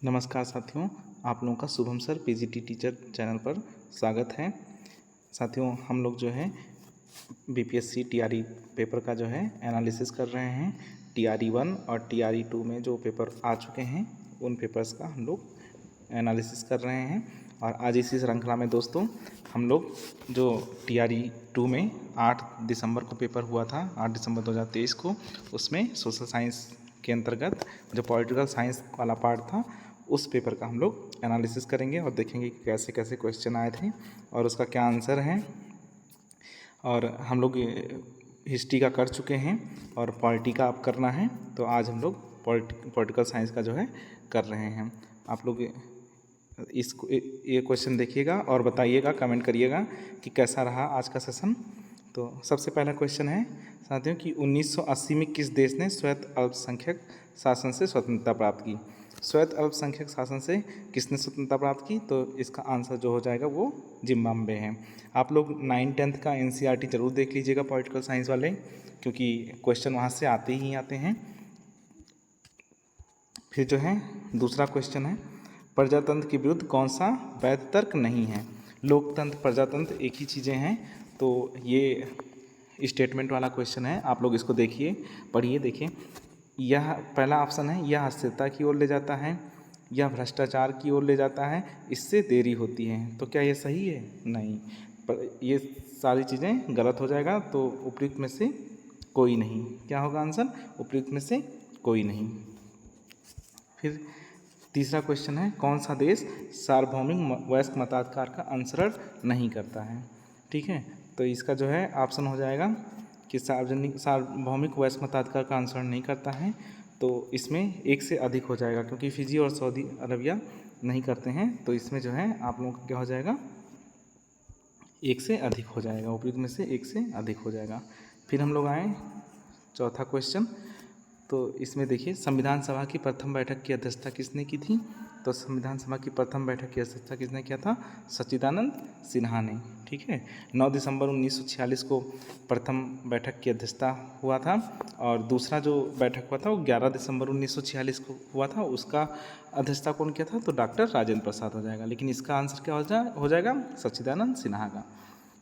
नमस्कार साथियों, आप लोगों का Shubham sir PGT teacher channel पर स्वागत है। साथियों, हम लोग जो है बीपीएससी टीआरई पेपर का जो है एनालिसिस कर रहे हैं। टीआरई 1 और टीआरई 2 में जो पेपर आ चुके हैं उन पेपर्स का हम लोग एनालिसिस कर रहे हैं। और आज इसी श्रृंखला में दोस्तों हम लोग जो टीआरई 2 में 8 दिसंबर को पेपर हुआ था, 8 दिसंबर 2023 को, उसमें सोशल साइंस के अंतर्गत जो पॉलिटिकल साइंस वाला पार्ट था उस पेपर का हम लोग एनालिसिस करेंगे और देखेंगे कि कैसे कैसे क्वेश्चन आए थे और उसका क्या आंसर है। और हम लोग हिस्ट्री का कर चुके हैं और पॉलिटी का अब करना है, तो आज हम लोग पॉलिटिकल साइंस का जो है कर रहे हैं। आप लोग ये क्वेश्चन देखिएगा और बताइएगा, कमेंट करिएगा कि कैसा रहा आज का सेशन। तो सबसे पहला क्वेश्चन है साथियों कि 1980 में किस देश ने स्वैत अल्पसंख्यक शासन से स्वतंत्रता प्राप्त की। स्वैत अल्पसंख्यक शासन से किसने स्वतंत्रता प्राप्त की? तो इसका आंसर जो हो जाएगा वो जिम्बाब्वे है। आप लोग 9-10 का एनसीईआरटी जरूर देख लीजिएगा पॉलिटिकल साइंस वाले, क्योंकि क्वेश्चन वहाँ से आते ही आते हैं। फिर जो है दूसरा क्वेश्चन है, प्रजातंत्र के विरुद्ध कौन सा वैध तर्क नहीं है। लोकतंत्र प्रजातंत्र एक ही चीज़ें हैं, तो ये स्टेटमेंट वाला क्वेश्चन है। आप लोग इसको देखिए, पढ़िए, देखिए। यह पहला ऑप्शन है, यह अस्थिरता की ओर ले जाता है, यह भ्रष्टाचार की ओर ले जाता है, इससे देरी होती है। तो क्या ये सही है? नहीं, पर ये सारी चीज़ें गलत हो जाएगा। तो उपयुक्त में से कोई नहीं। क्या होगा आंसर? उपयुक्त में से कोई नहीं। फिर तीसरा क्वेश्चन है, कौन सा देश सार्वभौमिक वयस्क मताधिकार का अनुसरण नहीं करता है। ठीक है, तो इसका जो है ऑप्शन हो जाएगा कि सार्वभौमिक वयस्क मताधिकार का अनुसरण नहीं करता है। तो इसमें एक से अधिक हो जाएगा, क्योंकि फिजी और सऊदी अरबिया नहीं करते हैं। तो इसमें जो है आप लोगों का क्या हो जाएगा? एक से अधिक हो जाएगा। उपयुक्त में से एक से अधिक हो जाएगा। फिर हम लोग आए चौथा क्वेश्चन। तो इसमें देखिए, संविधान सभा की प्रथम बैठक की अध्यक्षता किसने की थी? तो संविधान सभा की प्रथम बैठक की अध्यक्षता किसने किया था? सच्चिदानंद सिन्हा ने। ठीक है, 9 दिसंबर 1946 को प्रथम बैठक की अध्यक्षता हुआ था, और दूसरा जो बैठक हुआ था वो 11 दिसंबर 1946 को हुआ था। उसका अध्यक्षता कौन किया था? तो डॉक्टर राजेंद्र प्रसाद हो जाएगा। लेकिन इसका आंसर क्या हो जाएगा? सच्चिदानंद सिन्हा का।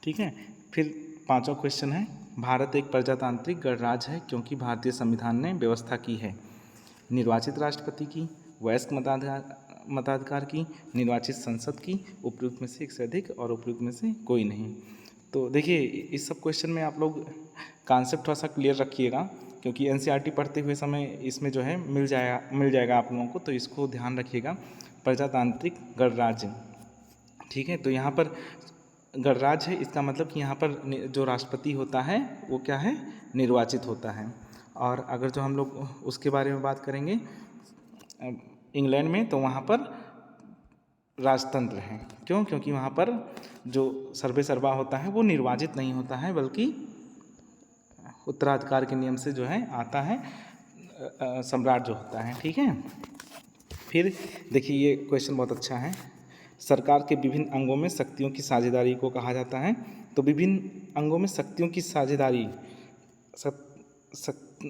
ठीक है, फिर पांचवा क्वेश्चन है, भारत एक प्रजातांत्रिक गणराज्य है क्योंकि भारतीय संविधान ने व्यवस्था की है निर्वाचित राष्ट्रपति की, वयस्क मताधिकार की, निर्वाचित संसद की, उपयुक्त में से एक से अधिक और उपयुक्त में से कोई नहीं। तो देखिए, इस सब क्वेश्चन में आप लोग कॉन्सेप्ट थोड़ा सा क्लियर रखिएगा, क्योंकि एनसीईआरटी पढ़ते हुए समय इसमें जो है मिल जाएगा आप लोगों को। तो इसको ध्यान रखिएगा, प्रजातांत्रिक गणराज्य। ठीक है, तो यहाँ पर गणराज्य है, इसका मतलब कि यहाँ पर जो राष्ट्रपति होता है वो क्या है? निर्वाचित होता है। और अगर जो हम लोग उसके बारे में बात करेंगे इंग्लैंड में, तो वहाँ पर राजतंत्र है। क्यों? क्योंकि वहाँ पर जो सर्वे सर्वा होता है वो निर्वाचित नहीं होता है, बल्कि उत्तराधिकार के नियम से जो है आता है सम्राट जो होता है। ठीक है, फिर देखिए, ये क्वेश्चन बहुत अच्छा है। सरकार के विभिन्न अंगों में शक्तियों की साझेदारी को कहा जाता है। तो विभिन्न अंगों में शक्तियों की साझेदारी,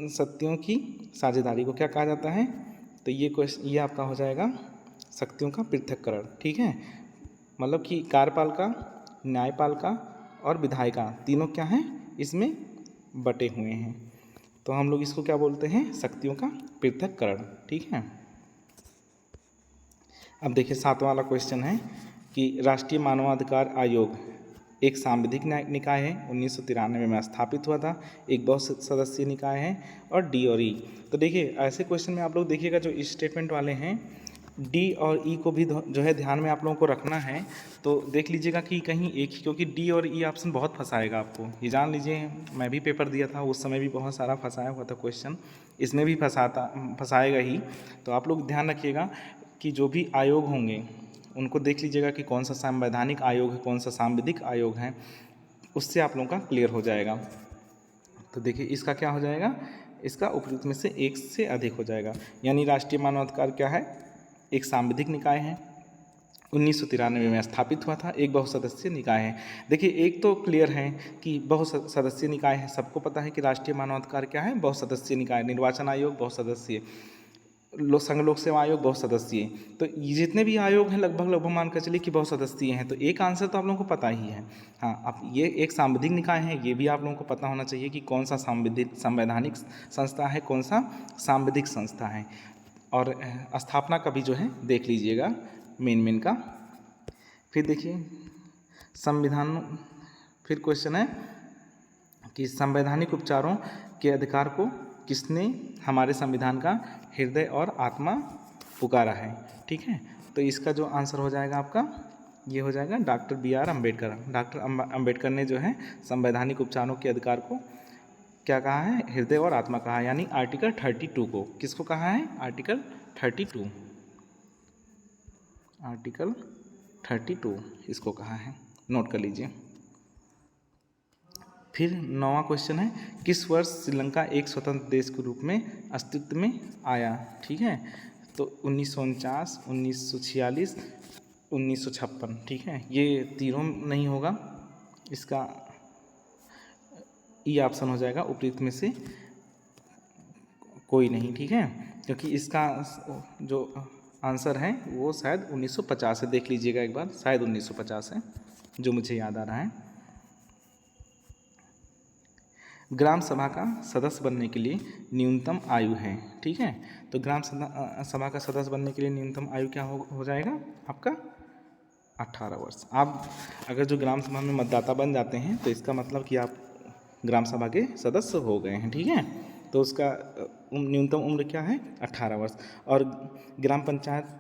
शक्तियों की साझेदारी को क्या कहा जाता है? तो ये आपका हो जाएगा शक्तियों का पृथक्करण। ठीक है, मतलब कि कार्यपालिका, न्यायपालिका और विधायिका तीनों क्या हैं? इसमें बटे हुए हैं। तो हम लोग इसको क्या बोलते हैं? शक्तियों का पृथक्करण। ठीक है, अब देखिए सातवां वाला क्वेश्चन है कि राष्ट्रीय मानवाधिकार आयोग एक सांविधिक निकाय है, 1993 में स्थापित हुआ था, एक बहुत सदस्यीय निकाय है, और डी और ई। तो देखिए, ऐसे क्वेश्चन में आप लोग देखिएगा जो स्टेटमेंट वाले हैं, डी और ई को भी जो है ध्यान में आप लोगों को रखना है। तो देख लीजिएगा कि कहीं एक ही, क्योंकि डी और ई ऑप्शन बहुत फंसाएगा आपको, ये जान लीजिए। मैं भी पेपर दिया था, उस समय भी बहुत सारा फंसाया हुआ था क्वेश्चन, इसमें भी फंसाएगा ही। तो आप लोग ध्यान रखिएगा कि जो भी आयोग होंगे उनको देख लीजिएगा कि कौन सा संवैधानिक आयोग है, कौन सा सांविधिक आयोग है, उससे आप लोगों का क्लियर हो जाएगा। तो देखिए, इसका क्या हो जाएगा? इसका उपयुक्त में से एक से अधिक हो जाएगा। यानी राष्ट्रीय मानवाधिकार क्या है? एक सांविधिक निकाय है, 1993 में स्थापित हुआ था, एक बहुसदस्यीय निकाय है। देखिए, एक तो क्लियर है कि बहुसदस्यीय निकाय है, सबको पता है कि राष्ट्रीय मानवाधिकार क्या है? बहुसदस्यीय निकाय। निर्वाचन आयोग बहुसदस्यीय, संघ लोक सेवा आयोग बहुसदस्यीय। तो ये जितने भी आयोग हैं लगभग मान कर चलिए कि बहुसदस्यीय हैं। तो एक आंसर तो आप लोगों को पता ही है। हाँ, अब ये एक सांविधिक निकाय है, ये भी आप लोगों को पता होना चाहिए कि कौन सा संवैधानिक संस्था है, कौन सा सांविधिक संस्था है। और स्थापना का भी जो है देख लीजिएगा मेन का। फिर देखिए संविधान, फिर क्वेश्चन है कि संवैधानिक उपचारों के अधिकार को किसने हमारे संविधान का हृदय और आत्मा पुकारा है। ठीक है, तो इसका जो आंसर हो जाएगा आपका ये हो जाएगा doctor B.R. Ambedkar. Doctor Ambedkar ने जो है संवैधानिक उपचारों के अधिकार को क्या कहा है, हृदय और आत्मा कहा है, यानी आर्टिकल 32 को। किसको कहा है, आर्टिकल 32, आर्टिकल 32 इसको कहा है, नोट कर लीजिए। फिर 9वां क्वेश्चन है, किस वर्ष श्रीलंका एक स्वतंत्र देश के रूप में अस्तित्व में आया। ठीक है, तो 1949, 1946, 1956। ठीक है, ये तीनों नहीं होगा, इसका ई ऑप्शन हो जाएगा उपयुक्त में से कोई नहीं। ठीक है, क्योंकि इसका जो आंसर है वो शायद 1950 है, देख लीजिएगा एक बार, शायद 1950 है जो मुझे याद आ रहा है। ग्राम सभा का सदस्य बनने के लिए न्यूनतम आयु है। ठीक है, तो ग्राम सभा का सदस्य बनने के लिए न्यूनतम आयु क्या हो जाएगा आपका 18 वर्ष। आप अगर जो ग्राम सभा में मतदाता बन जाते हैं तो इसका मतलब कि आप ग्राम सभा के सदस्य हो गए हैं। ठीक है, तो उसका न्यूनतम उम्र क्या है 18 वर्ष। और ग्राम पंचायत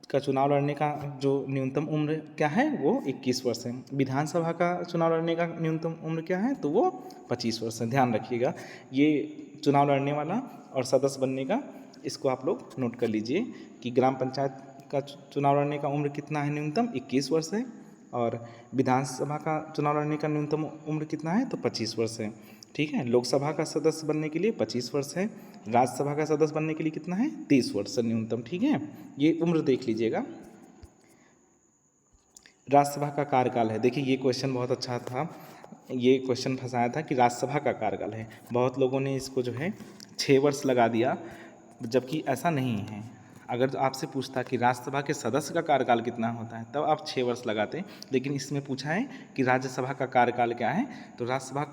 का चुनाव लड़ने का जो न्यूनतम उम्र क्या है वो 21 वर्ष है। विधानसभा का चुनाव लड़ने का न्यूनतम उम्र क्या है तो वो 25 वर्ष है। ध्यान रखिएगा, ये चुनाव लड़ने वाला और सदस्य बनने का, इसको आप लोग नोट कर लीजिए कि ग्राम पंचायत का चुनाव लड़ने का उम्र कितना है, न्यूनतम 21 वर्ष है। और विधानसभा का चुनाव लड़ने का न्यूनतम उम्र कितना है तो 25 वर्ष है। ठीक है, लोकसभा का सदस्य बनने के लिए 25 वर्ष है। राज्यसभा का सदस्य बनने के लिए कितना है 30 वर्ष है न्यूनतम। ठीक है, ये उम्र देख लीजिएगा। राज्यसभा का कार्यकाल है, देखिए ये क्वेश्चन बहुत अच्छा था, ये क्वेश्चन फंसाया था कि राज्यसभा का कार्यकाल है। बहुत लोगों ने इसको जो है 6 वर्ष लगा दिया, जबकि ऐसा नहीं है। अगर आपसे पूछता कि राज्यसभा के सदस्य का कार्यकाल कितना होता है तब आप 6 वर्ष लगाते, लेकिन इसमें पूछा है कि राज्यसभा का कार्यकाल क्या है, तो राज्यसभा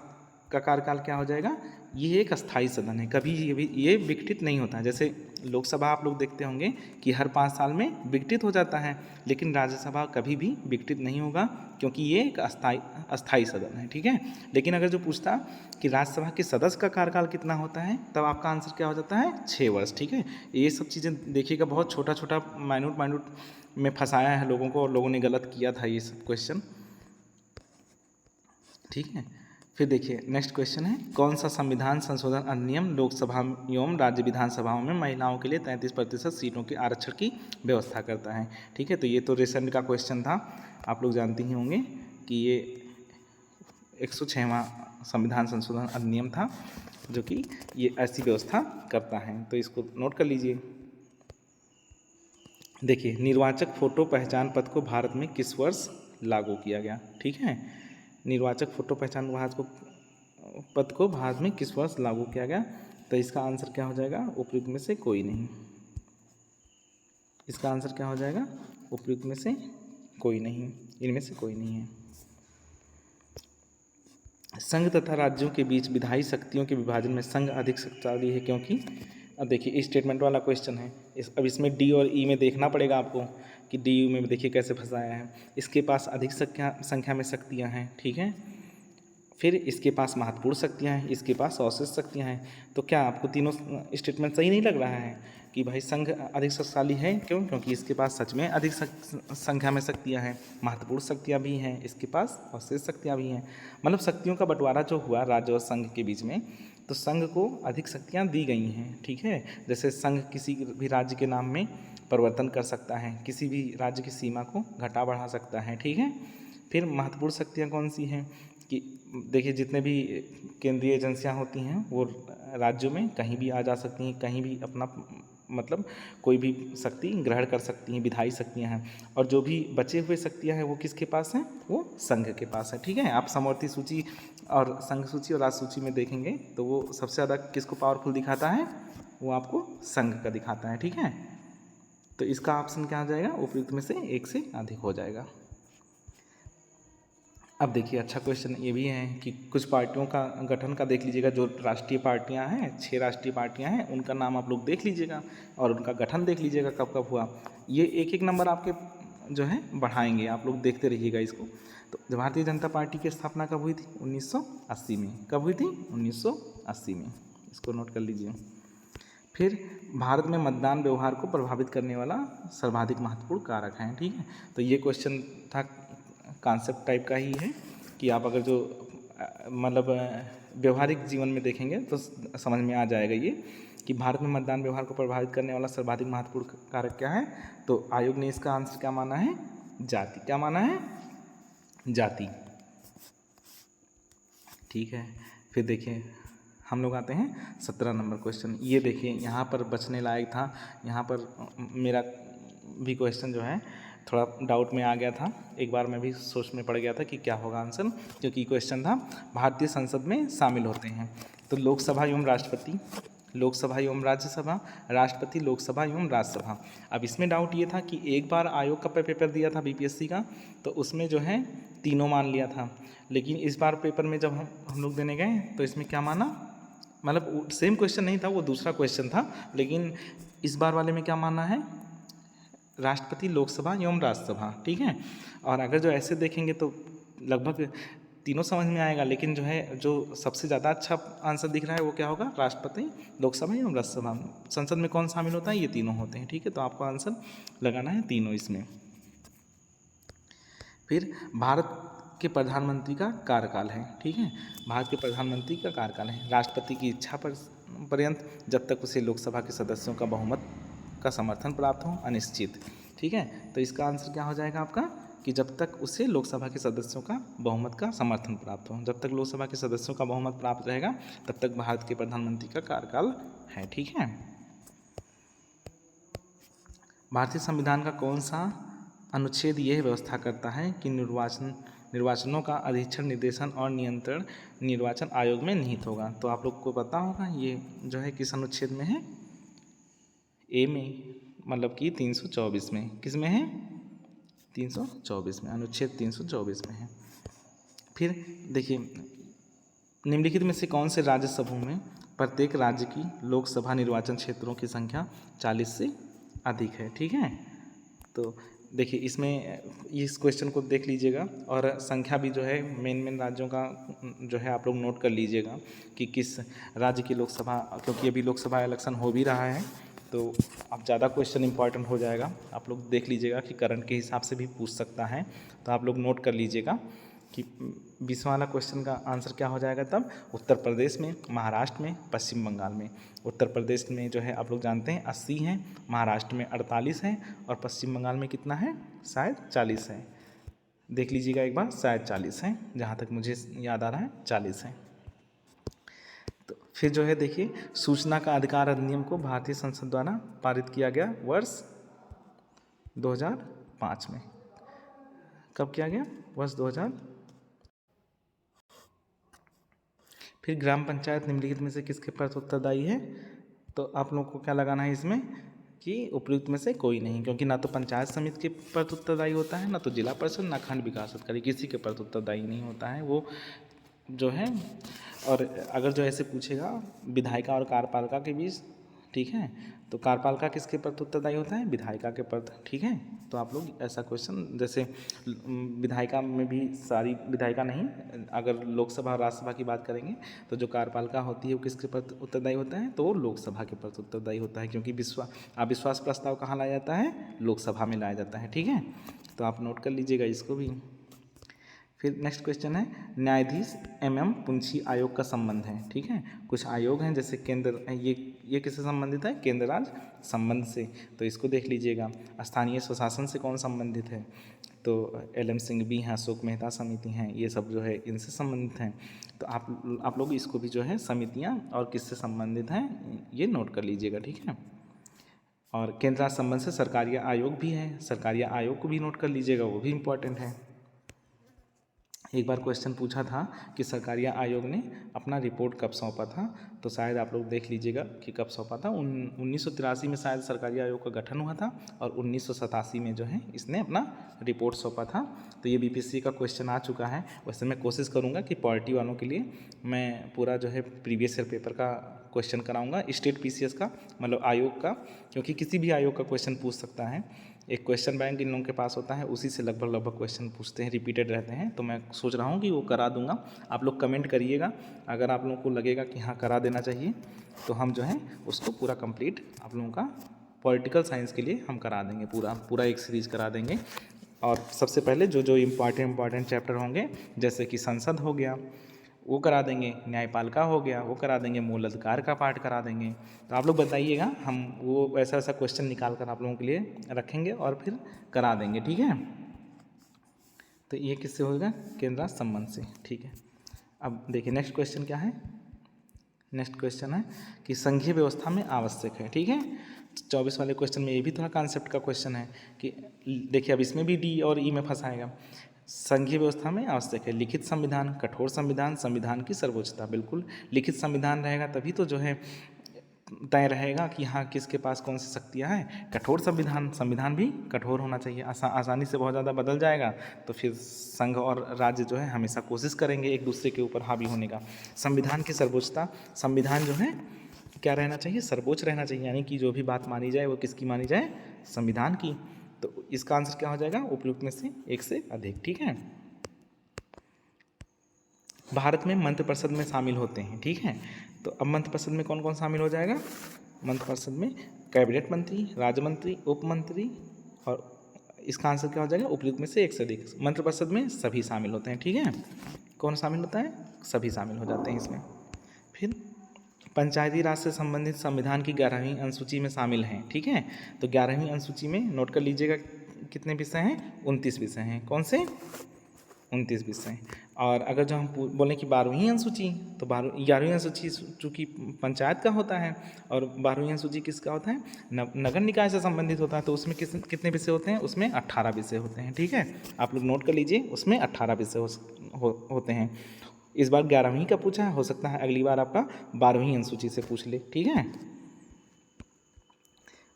का कार्यकाल क्या हो जाएगा, ये एक अस्थाई सदन है, कभी ये विघटित नहीं होता है। जैसे लोकसभा आप लोग देखते होंगे कि हर 5 साल में विघटित हो जाता है, लेकिन राज्यसभा कभी भी विघटित नहीं होगा क्योंकि ये एक अस्थाई सदन है। ठीक है, लेकिन अगर जो पूछता कि राज्यसभा के सदस्य का कार्यकाल कितना होता है तब आपका आंसर क्या हो जाता है 6 वर्ष। ठीक है, ये सब चीज़ें देखिएगा, बहुत छोटा छोटा माइन्यूट में फंसाया है लोगों को और लोगों ने गलत किया था ये सब क्वेश्चन। ठीक है, फिर देखिए नेक्स्ट क्वेश्चन है, कौन सा संविधान संशोधन अधिनियम लोकसभा एवं राज्य विधानसभाओं में महिलाओं के लिए 33% सीटों के आरक्षण की व्यवस्था करता है। ठीक है, तो ये तो रिसेंट का क्वेश्चन था, आप लोग जानते ही होंगे कि ये 106वां संविधान संशोधन अधिनियम था जो कि ये ऐसी व्यवस्था करता है, तो इसको नोट कर लीजिए। देखिए, निर्वाचक फोटो पहचान पत्र को भारत में किस वर्ष लागू किया गया। ठीक है, निर्वाचक फोटो पहचान पत्र को भारत में किस वर्ष लागू किया गया, तो इसका आंसर क्या हो जाएगा, उपयुक्त में से कोई नहीं। इसका आंसर क्या हो जाएगा, उपयुक्त में से कोई नहीं, इनमें से कोई नहीं है। संघ तथा राज्यों के बीच विधायी शक्तियों के विभाजन में संघ अधिक शक्तिशाली है क्योंकि, अब देखिए स्टेटमेंट वाला क्वेश्चन है, अब इसमें डी और ई में देखना पड़ेगा आपको कि डी यू में देखिए कैसे फंसाया है। इसके पास अधिक संख्या में शक्तियाँ हैं। ठीक है, फिर इसके पास महत्वपूर्ण शक्तियाँ हैं, इसके पास अवशिष्ट शक्तियाँ हैं। तो क्या आपको तीनों स्टेटमेंट सही नहीं लग रहा है कि भाई संघ अधिक शक्तिशाली है, क्यों, क्योंकि इसके पास सच में अधिक संख्या में शक्तियाँ हैं, महत्वपूर्ण शक्तियाँ भी हैं, इसके पास अवशिष्ट शक्तियाँ भी हैं। मतलब शक्तियों का बंटवारा जो हुआ राज्य और संघ के बीच में, तो संघ को अधिक शक्तियाँ दी गई हैं। ठीक है, जैसे संघ किसी भी राज्य के नाम में परिवर्तन कर सकता है, किसी भी राज्य की सीमा को घटा बढ़ा सकता है। ठीक है, फिर महत्वपूर्ण शक्तियाँ कौन सी हैं कि देखिए जितने भी केंद्रीय एजेंसियां होती हैं वो राज्यों में कहीं भी आ जा सकती हैं, कहीं भी अपना मतलब कोई भी शक्ति ग्रहण कर सकती हैं, विधायी शक्तियां हैं। और जो भी बचे हुए शक्तियां हैं वो किसके पास हैं, वो संघ के पास है। ठीक है, आप समवर्ती सूची और संघ सूची और राज्य सूची में देखेंगे तो वो सबसे ज़्यादा किसको पावरफुल दिखाता है, वो आपको संघ का दिखाता है, ठीक है। तो इसका ऑप्शन क्या आ जाएगा, उपयुक्त में से एक से अधिक हो जाएगा। अब देखिए अच्छा क्वेश्चन ये भी है कि कुछ पार्टियों का गठन का देख लीजिएगा। जो राष्ट्रीय पार्टियां हैं, 6 राष्ट्रीय पार्टियां हैं, उनका नाम आप लोग देख लीजिएगा और उनका गठन देख लीजिएगा कब कब हुआ। ये एक एक नंबर आपके जो है बढ़ाएंगे, आप लोग देखते रहिएगा इसको। तो भारतीय जनता पार्टी की स्थापना कब हुई थी, 1980 में। कब हुई थी, 1980 में। इसको नोट कर लीजिए। फिर भारत में मतदान व्यवहार को प्रभावित करने वाला सर्वाधिक महत्वपूर्ण कारक है, ठीक है। तो ये क्वेश्चन था, कॉन्सेप्ट टाइप का ही है कि आप अगर जो मतलब व्यवहारिक जीवन में देखेंगे तो समझ में आ जाएगा ये कि भारत में मतदान व्यवहार को प्रभावित करने वाला सर्वाधिक महत्वपूर्ण कारक क्या है। तो आयोग ने इसका आंसर क्या माना है, जाति। क्या माना है, जाति, ठीक है। फिर देखिए हम लोग आते हैं 17 नंबर क्वेश्चन। ये देखिए यहाँ पर बचने लायक था, यहाँ पर मेरा भी क्वेश्चन जो है थोड़ा डाउट में आ गया था। एक बार मैं भी सोच में पड़ गया था कि क्या होगा आंसर, क्योंकि क्वेश्चन था भारतीय संसद में शामिल होते हैं तो लोकसभा एवं राष्ट्रपति, लोकसभा एवं राज्यसभा, राष्ट्रपति, लोकसभा एवं राज्यसभा। अब इसमें डाउट ये था कि एक बार आयोग का पेपर दिया था बीपीएससी का, तो उसमें जो है तीनों मान लिया था, लेकिन इस बार पेपर में जब हम लोग देने गए तो इसमें क्या माना, मतलब सेम क्वेश्चन नहीं था, वो दूसरा क्वेश्चन था, लेकिन इस बार वाले में क्या माना है, राष्ट्रपति, लोकसभा एवं राज्यसभा, ठीक है। और अगर जो ऐसे देखेंगे तो लगभग तीनों समझ में आएगा, लेकिन जो है जो सबसे ज़्यादा अच्छा आंसर दिख रहा है वो क्या होगा, राष्ट्रपति, लोकसभा एवं राज्यसभा। संसद में कौन शामिल होता है, ये तीनों होते हैं, ठीक है। तो आपको आंसर लगाना है तीनों इसमें। फिर भारत के प्रधानमंत्री का कार्यकाल है, ठीक है। भारत के प्रधानमंत्री का कार्यकाल है राष्ट्रपति की इच्छा पर पर्यंत, जब तक उसे लोकसभा के सदस्यों का बहुमत का समर्थन प्राप्त हो, अनिश्चित, ठीक है। तो इसका आंसर क्या हो जाएगा आपका कि जब तक उसे लोकसभा के सदस्यों का बहुमत का समर्थन प्राप्त हो। जब तक लोकसभा के सदस्यों का बहुमत प्राप्त रहेगा तब तक भारत के प्रधानमंत्री का कार्यकाल है, ठीक है। भारतीय संविधान का कौन सा अनुच्छेद यह व्यवस्था करता है कि निर्वाचनों का अधीक्षण, निर्देशन और नियंत्रण निर्वाचन आयोग में निहित होगा। तो आप लोग को पता होगा ये जो है किस अनुच्छेद में है, ए में, मतलब कि 324 में। किस में है, 324 में, अनुच्छेद 324 में है। फिर देखिए निम्नलिखित में से कौन से राज्य समूह में प्रत्येक राज्य की लोकसभा निर्वाचन क्षेत्रों की संख्या 40 से अधिक है, ठीक है। तो देखिए इसमें इस क्वेश्चन को देख लीजिएगा और संख्या भी जो है मेन राज्यों का जो है आप लोग नोट कर लीजिएगा कि किस राज्य की लोकसभा, क्योंकि अभी लोकसभा इलेक्शन हो भी रहा है तो अब ज़्यादा क्वेश्चन इंपॉर्टेंट हो जाएगा। आप लोग देख लीजिएगा कि करंट के हिसाब से भी पूछ सकता है, तो आप लोग नोट कर लीजिएगा कि 20वां वाला क्वेश्चन का आंसर क्या हो जाएगा तब, उत्तर प्रदेश में, महाराष्ट्र में, पश्चिम बंगाल में। उत्तर प्रदेश में जो है आप लोग जानते हैं 80 हैं, महाराष्ट्र में 48 है और पश्चिम बंगाल में कितना है, शायद 40 है। देख लीजिएगा एक बार, शायद 40 है, जहाँ तक मुझे याद आ रहा है 40 है। तो फिर जो है देखिए सूचना का अधिकार अधिनियम को भारतीय संसद द्वारा पारित किया गया वर्ष 2005 में। कब किया गया, वर्ष 2000। फिर ग्राम पंचायत निम्नलिखित में से किसके प्रति उत्तरदायी है। तो आप लोगों को क्या लगाना है इसमें कि उपयुक्त में से कोई नहीं, क्योंकि ना तो पंचायत समिति के प्रति उत्तरदायी होता है, ना तो जिला परिषद, ना खंड विकास अधिकारी, किसी के प्रति उत्तरदायी नहीं होता है वो जो है। और अगर जो ऐसे पूछेगा विधायिका और कार्यपालिका के बीच, ठीक है, तो कार्यपालिका किसके प्रति उत्तरदायी होता है, विधायिका के प्रति, ठीक है। तो आप लोग ऐसा क्वेश्चन, जैसे विधायिका में भी सारी विधायिका नहीं, अगर लोकसभा और राज्यसभा की बात करेंगे तो जो कार्यपालिका होती है वो किसके प्रति उत्तरदायी होता है, तो वो लोकसभा के प्रति उत्तरदायी होता है, क्योंकि अविश्वास प्रस्ताव कहाँ लाया जाता है, लोकसभा में लाया जाता है, ठीक है। तो आप नोट कर लीजिएगा इसको भी। फिर नेक्स्ट क्वेश्चन है न्यायाधीश एवं पूंजी आयोग का संबंध है, ठीक है। कुछ आयोग हैं जैसे केंद्र, ये किससे संबंधित है, केंद्र राज्य संबंध से, तो इसको देख लीजिएगा। स्थानीय स्वशासन से कौन संबंधित है, तो LM सिंह भी हैं, अशोक मेहता समिति हैं, ये सब जो है इनसे संबंधित हैं। तो आप लोग इसको भी जो है समितियाँ और किससे संबंधित हैं ये नोट कर लीजिएगा, ठीक है। और केंद्र राज्य संबंध से सरकारी आयोग भी है, सरकारी आयोग को भी नोट कर लीजिएगा, वो भी इम्पोर्टेंट है। एक बार क्वेश्चन पूछा था कि सरकारी आयोग ने अपना रिपोर्ट कब सौंपा था, तो शायद आप लोग देख लीजिएगा कि कब सौंपा था। 1983 में शायद सरकारी आयोग का गठन हुआ था और 1987 में जो है इसने अपना रिपोर्ट सौंपा था। तो ये बीपीएससी का क्वेश्चन आ चुका है। वैसे मैं कोशिश करूँगा कि पॉलिटी वालों के लिए मैं पूरा जो है प्रीवियस ईयर पेपर का क्वेश्चन कराऊंगा, स्टेट पीसीएस का, मतलब आयोग का, क्योंकि किसी भी आयोग का क्वेश्चन पूछ सकता है। एक क्वेश्चन बैंक इन लोगों के पास होता है, उसी से लगभग क्वेश्चन पूछते हैं, रिपीटेड रहते हैं। तो मैं सोच रहा हूँ कि वो करा दूंगा। आप लोग कमेंट करिएगा, अगर आप लोगों को लगेगा कि हाँ करा देना चाहिए तो हम जो है उसको पूरा कंप्लीट आप लोगों का पॉलिटिकल साइंस के लिए हम करा देंगे, पूरा एक सीरीज़ करा देंगे। और सबसे पहले जो इम्पॉर्टेंट चैप्टर होंगे, जैसे कि संसद हो गया वो करा देंगे, न्यायपालिका हो गया वो करा देंगे, मूल अधिकार का पाठ करा देंगे। तो आप लोग बताइएगा, हम वो ऐसा क्वेश्चन निकाल कर आप लोगों के लिए रखेंगे और फिर करा देंगे, ठीक है। तो ये किससे होगा? केंद्र राष्ट्र संबंध से, ठीक है। अब देखिए नेक्स्ट क्वेश्चन क्या है। नेक्स्ट क्वेश्चन है कि संघीय व्यवस्था में आवश्यक है, ठीक है। 24 वाले क्वेश्चन में ये भी थोड़ा कॉन्सेप्ट का क्वेश्चन है कि देखिए अब इसमें भी डी और ई में फंसाएगा। संघीय व्यवस्था में आवश्यक है लिखित संविधान, कठोर संविधान, संविधान की सर्वोच्चता। बिल्कुल लिखित संविधान रहेगा तभी तो जो है तय रहेगा कि हाँ किसके पास कौन सी शक्तियाँ हैं। कठोर संविधान भी कठोर होना चाहिए, आसानी से बहुत ज़्यादा बदल जाएगा तो फिर संघ और राज्य जो है हमेशा कोशिश करेंगे एक दूसरे के ऊपर हावी होने का। संविधान की सर्वोच्चता, संविधान जो है क्या रहना चाहिए? सर्वोच्च रहना चाहिए, यानी कि जो भी बात मानी जाए वो किसकी मानी जाए? संविधान की। तो इसका आंसर क्या हो जाएगा? उपयुक्त में से एक से अधिक, ठीक है। भारत में मंत्रिपरिषद में शामिल होते हैं, ठीक है। तो अब मंत्रिपरिषद में कौन कौन शामिल हो जाएगा? मंत्रिपरिषद में कैबिनेट मंत्री, राज्य मंत्री, उप मंत्री, और इसका आंसर क्या हो जाएगा? उपयुक्त में से एक से अधिक। मंत्रिपरिषद में सभी शामिल होते हैं, ठीक है। कौन शामिल होता है? सभी शामिल हो जाते हैं इसमें। फिर पंचायती राज से संबंधित संविधान की 11वीं अनुसूची में शामिल हैं, ठीक है। तो 11वीं अनुसूची में नोट कर लीजिएगा कितने विषय हैं? 29 विषय हैं। कौन से? 29 विषय। और अगर जो हम बोलें कि 12वीं अनुसूची, तो 11वीं अनुसूची चूँकि पंचायत का होता है और 12वीं अनुसूची किसका होता है? नगर निकाय से संबंधित होता है। तो उसमें कितने विषय होते हैं? उसमें 18 विषय होते हैं, ठीक है। आप लोग नोट कर लीजिए, उसमें 18 विषय होते हैं। इस बार 11वीं का पूछा है, हो सकता है अगली बार आपका 12वीं अनुसूची से पूछ ले, ठीक है।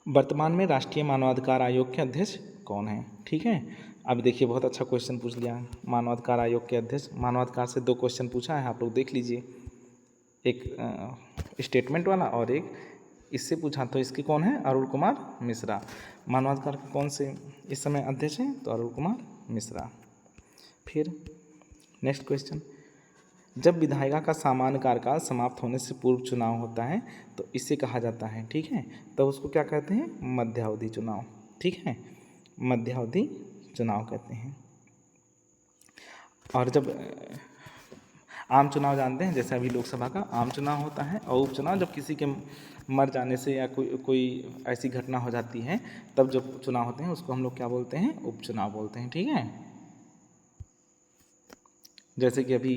वर्तमान में राष्ट्रीय मानवाधिकार आयोग के अध्यक्ष कौन है, ठीक है। अब देखिए बहुत अच्छा क्वेश्चन पूछ लिया। मानवाधिकार आयोग के अध्यक्ष, मानवाधिकार से 2 क्वेश्चन पूछा है, आप लोग देख लीजिए, एक स्टेटमेंट वाला और एक इससे पूछा। तो इसके कौन है? अरुण कुमार मिश्रा। मानवाधिकार के कौन से इस समय अध्यक्ष हैं? तो अरुण कुमार मिश्रा। फिर नेक्स्ट क्वेश्चन, जब विधायिका का सामान्य कार्यकाल समाप्त होने से पूर्व चुनाव होता है तो इसे कहा जाता है, ठीक है। तो उसको क्या कहते हैं? मध्यावधि चुनाव, ठीक है। मध्यावधि चुनाव कहते हैं। और जब आम चुनाव जानते हैं, जैसे अभी लोकसभा का आम चुनाव होता है, और उपचुनाव जब किसी के मर जाने से या कोई ऐसी घटना हो जाती है तब जब चुनाव होते हैं उसको हम लोग क्या बोलते हैं? उपचुनाव बोलते हैं, ठीक है। जैसे कि अभी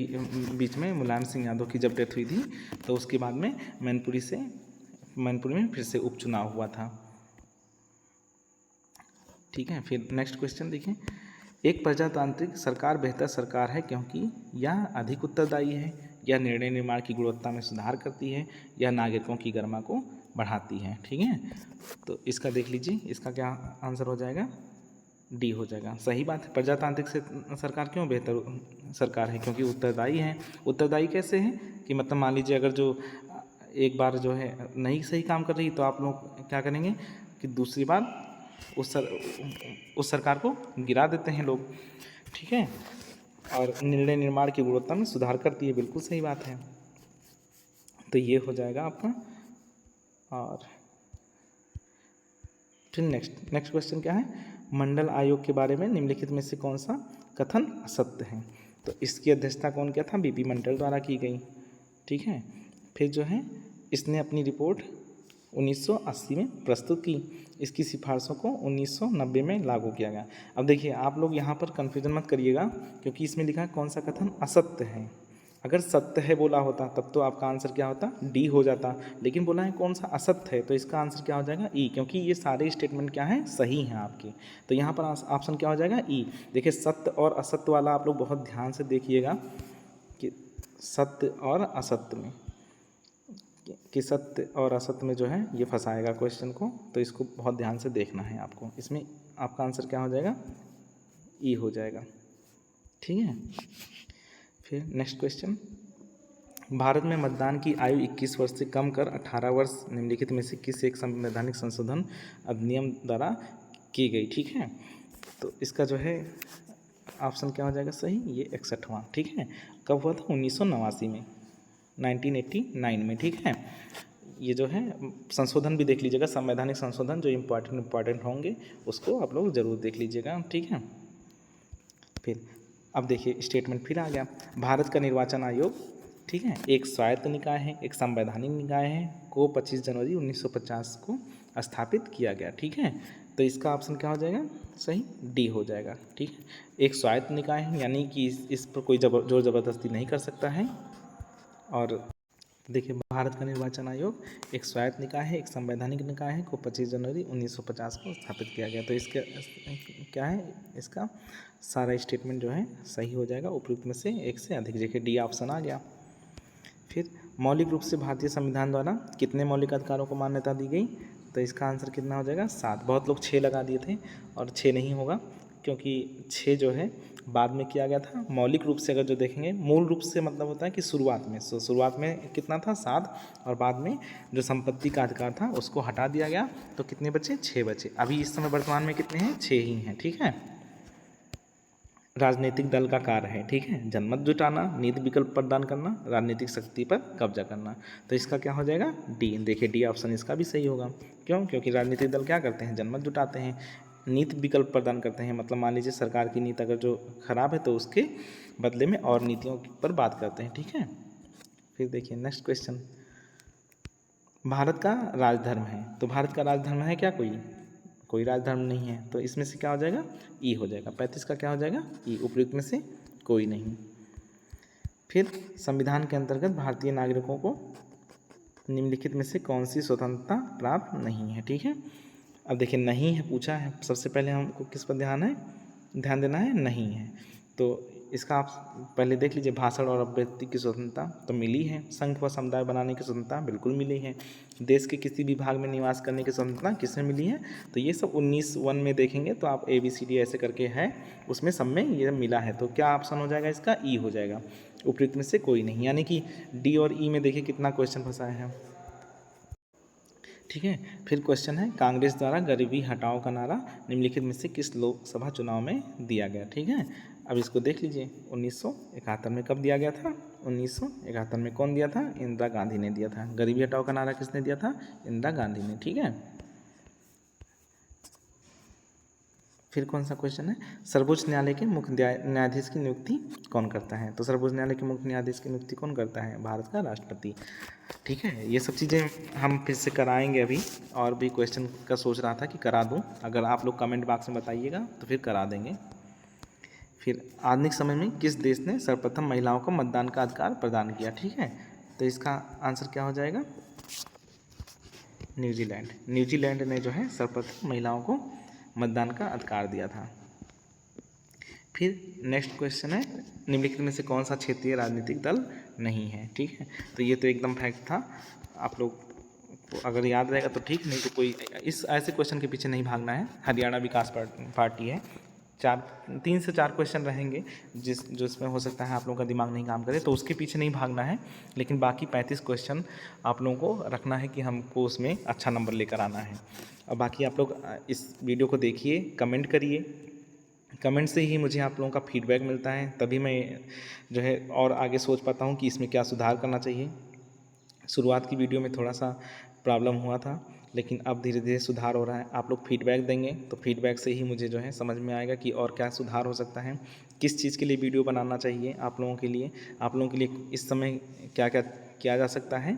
बीच में मुलायम सिंह यादव की जब डेथ हुई थी तो उसके बाद में मैनपुरी में फिर से उपचुनाव हुआ था, ठीक है। फिर नेक्स्ट क्वेश्चन देखिए, एक प्रजातांत्रिक सरकार बेहतर सरकार है क्योंकि यह अधिक उत्तरदायी है, यह निर्णय निर्माण की गुणवत्ता में सुधार करती है, यह नागरिकों की गरिमा को बढ़ाती है, ठीक है। तो इसका देख लीजिए, इसका क्या आंसर हो जाएगा? डी हो जाएगा। सही बात है। प्रजातांत्रिक सरकार क्यों बेहतर सरकार है? क्योंकि उत्तरदायी है। उत्तरदायी कैसे है कि मतलब मान लीजिए अगर जो एक बार जो है नहीं सही काम कर रही तो आप लोग क्या करेंगे कि दूसरी बार उस सरकार को गिरा देते हैं लोग, ठीक है। और निर्णय निर्माण की गुणवत्ता में सुधार करती है, बिल्कुल सही बात है। तो ये हो जाएगा आपका। और फिर नेक्स्ट क्वेश्चन क्या है? मंडल आयोग के बारे में निम्नलिखित में से कौन सा कथन असत्य है? तो इसकी अध्यक्षता कौन किया था? बीपी मंडल द्वारा की गई, ठीक है। फिर जो है इसने अपनी रिपोर्ट 1980 में प्रस्तुत की। इसकी सिफारिशों को 1990 में लागू किया गया। अब देखिए आप लोग यहाँ पर कन्फ्यूजन मत करिएगा क्योंकि इसमें लिखा है कौन सा कथन असत्य है। अगर सत्य है बोला होता तब तो आपका आंसर क्या होता, डी हो जाता, लेकिन बोला है कौन सा असत्य है, तो इसका आंसर क्या हो जाएगा, ई, क्योंकि ये सारे स्टेटमेंट क्या हैं, सही हैं आपके। तो यहाँ पर ऑप्शन क्या हो जाएगा, ई। देखिए सत्य और असत्य वाला आप लोग बहुत ध्यान से देखिएगा कि सत्य और असत्य में, कि सत्य और असत्य में जो है ये फंसाएगा क्वेश्चन को, तो इसको बहुत ध्यान से देखना है आपको। इसमें आपका आंसर क्या हो जाएगा, ई हो जाएगा। ठीक है, फिर नेक्स्ट क्वेश्चन, भारत में मतदान की आयु 21 वर्ष से कम कर 18 वर्ष निम्नलिखित में से किस एक संवैधानिक संशोधन अधिनियम द्वारा की गई। ठीक है, तो इसका जो है ऑप्शन क्या हो जाएगा सही, ये 61वां। ठीक है, कब हुआ था, 1989 में, 1989 में। ठीक है, ये जो है संशोधन भी देख लीजिएगा, संवैधानिक संशोधन जो इम्पॉर्टेंट होंगे उसको आप लोग ज़रूर देख लीजिएगा। ठीक है, फिर अब देखिए स्टेटमेंट फिर आ गया, भारत का निर्वाचन आयोग, ठीक है, एक स्वायत्त निकाय है, एक संवैधानिक निकाय है, को 25 जनवरी 1950 को स्थापित किया गया। ठीक है, तो इसका ऑप्शन क्या हो जाएगा सही, डी हो जाएगा। ठीक है, एक स्वायत्त निकाय है यानी कि इस पर कोई जोर ज़बरदस्ती नहीं कर सकता है। और देखिए भारत का निर्वाचन आयोग एक स्वायत्त निकाय है, एक संवैधानिक निकाय है, को 25 जनवरी 1950 को स्थापित किया गया। तो इसके क्या है, इसका सारा स्टेटमेंट जो है सही हो जाएगा, उपयुक्त में से एक से अधिक। देखिए डी ऑप्शन आ गया। फिर मौलिक रूप से भारतीय संविधान द्वारा कितने मौलिक अधिकारों को मान्यता दी गई, तो इसका आंसर कितना हो जाएगा 7। बहुत लोग 6 लगा दिए थे और 6 नहीं होगा, क्योंकि 6 जो है बाद में किया गया था। मौलिक रूप से अगर जो देखेंगे, मूल रूप से मतलब होता है कि शुरुआत में, शुरुआत में कितना था 7, और बाद में जो संपत्ति का अधिकार था उसको हटा दिया गया, तो कितने बचे, 6 बचे। अभी इस समय वर्तमान में कितने हैं, 6 ही हैं। ठीक है, राजनीतिक दल का कार्य है, ठीक है, जनमत जुटाना, नीति विकल्प प्रदान करना, राजनीतिक शक्ति पर कब्जा करना। तो इसका क्या हो जाएगा, डी। देखिए डी ऑप्शन इसका भी सही होगा। क्यों, क्योंकि राजनीतिक दल क्या करते हैं, जनमत जुटाते हैं, नीति विकल्प प्रदान करते हैं, मतलब मान लीजिए सरकार की नीति अगर जो खराब है तो उसके बदले में और नीतियों पर बात करते हैं। ठीक है, फिर देखिए नेक्स्ट क्वेश्चन, भारत का राजधर्म है, तो भारत का राजधर्म है क्या, कोई राजधर्म नहीं है, तो इसमें से क्या हो जाएगा, ई हो जाएगा। 35 का क्या हो जाएगा, ई। उपयुक्त में से कोई नहीं। फिर संविधान के अंतर्गत भारतीय नागरिकों को निम्नलिखित में से कौन सी स्वतंत्रता प्राप्त नहीं है। ठीक है, अब देखिए नहीं है पूछा है, सबसे पहले हमको किस पर ध्यान देना है, नहीं है। तो इसका आप पहले देख लीजिए, भाषण और अभिव्यक्ति की स्वतंत्रता तो मिली है, संघ व समुदाय बनाने की स्वतंत्रता बिल्कुल मिली है, देश के किसी भी भाग में निवास करने की स्वतंत्रता किसमें मिली है, तो ये सब 19(1) में देखेंगे तो आप ABCD ऐसे करके है, उसमें सब में ये मिला है। तो क्या ऑप्शन हो जाएगा इसका, ई हो जाएगा। उपयुक्त में से कोई नहीं, यानी कि डी और ई में देखिए कितना क्वेश्चन फंसा है। ठीक है, फिर क्वेश्चन है, कांग्रेस द्वारा गरीबी हटाओ का नारा निम्नलिखित में से किस लोकसभा चुनाव में दिया गया। ठीक है, अब इसको देख लीजिए, 1971 में कब दिया गया था, 1971 में कौन दिया था, इंदिरा गांधी ने दिया था। गरीबी हटाओ का नारा किसने दिया था, इंदिरा गांधी ने। ठीक है, फिर कौन सा क्वेश्चन है, सर्वोच्च न्यायालय के मुख्य न्यायाधीश की नियुक्ति कौन करता है, तो सर्वोच्च न्यायालय के मुख्य न्यायाधीश की नियुक्ति कौन करता है, भारत का राष्ट्रपति। ठीक है, ये सब चीज़ें हम फिर से कराएंगे। अभी और भी क्वेश्चन का सोच रहा था कि करा दूं, अगर आप लोग कमेंट बॉक्स में बताइएगा तो फिर करा देंगे। फिर आधुनिक समय में किस देश ने सर्वप्रथम महिलाओं को मतदान का अधिकार प्रदान किया। ठीक है, तो इसका आंसर क्या हो जाएगा, न्यूजीलैंड। न्यूजीलैंड ने जो है सर्वप्रथम महिलाओं को मतदान का अधिकार दिया था। फिर नेक्स्ट क्वेश्चन है, निम्नलिखित में से कौन सा क्षेत्रीय राजनीतिक दल नहीं है। ठीक है, तो ये तो एकदम फैक्ट था, आप लोग को अगर याद रहेगा तो ठीक, नहीं तो कोई इस ऐसे क्वेश्चन के पीछे नहीं भागना है। हरियाणा विकास पार्टी है। 3 से 4 क्वेश्चन रहेंगे जो इसमें हो सकता है आप लोगों का दिमाग नहीं काम करे, तो उसके पीछे नहीं भागना है, लेकिन बाकी 35 क्वेश्चन आप लोगों को रखना है कि हमको उसमें अच्छा नंबर लेकर आना है। और बाकी आप लोग इस वीडियो को देखिए, कमेंट करिए, कमेंट से ही मुझे आप लोगों का फीडबैक मिलता है, तभी मैं जो है और आगे सोच पाता हूँ कि इसमें क्या सुधार करना चाहिए। शुरुआत की वीडियो में थोड़ा सा प्रॉब्लम हुआ था, लेकिन अब धीरे धीरे सुधार हो रहा है। आप लोग फीडबैक देंगे तो फीडबैक से ही मुझे जो है समझ में आएगा कि और क्या सुधार हो सकता है, किस चीज़ के लिए वीडियो बनाना चाहिए आप लोगों के लिए। आप लोगों के लिए इस समय क्या क्या किया जा सकता है,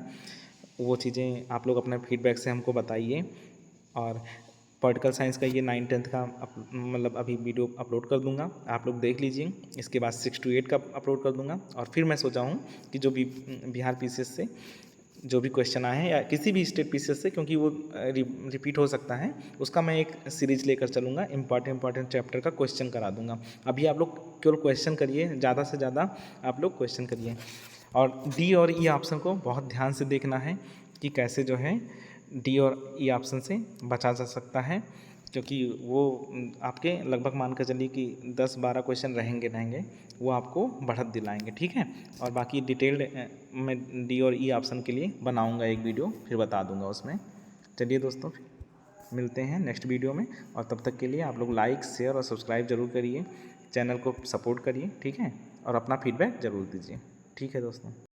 वो चीज़ें आप लोग अपना फीडबैक से हमको बताइए। और पॉलिटिकल साइंस का ये 9-10 का मतलब अभी वीडियो अपलोड कर दूंगा, आप लोग देख लीजिए। इसके बाद 6 to 8 का अपलोड कर दूंगा। और फिर मैं सोचा हूँ कि जो भी बिहार पीसीएस से जो भी क्वेश्चन आए हैं या किसी भी स्टेट पीसीएस से, क्योंकि वो रिपीट हो सकता है, उसका मैं एक सीरीज लेकर चलूँगा, इंपॉर्टेंट चैप्टर का क्वेश्चन करा दूंगा। अभी आप लोग केवल क्वेश्चन करिए, ज़्यादा से ज़्यादा आप लोग क्वेश्चन करिए। और डी और ई ऑप्शन को बहुत ध्यान से देखना है कि कैसे जो है डी और ई ऑप्शन से बचा जा सकता है, क्योंकि वो आपके लगभग मान कर चलिए कि 10-12 क्वेश्चन रहेंगे, वो आपको बढ़त दिलाएंगे, ठीक है। और बाकी डिटेल्ड मैं डी और ई ऑप्शन के लिए बनाऊंगा एक वीडियो, फिर बता दूंगा उसमें। चलिए दोस्तों, मिलते हैं नेक्स्ट वीडियो में, और तब तक के लिए आप लोग लाइक, शेयर और सब्सक्राइब जरूर करिए, चैनल को सपोर्ट करिए, ठीक है। और अपना फीडबैक ज़रूर दीजिए, ठीक है दोस्तों।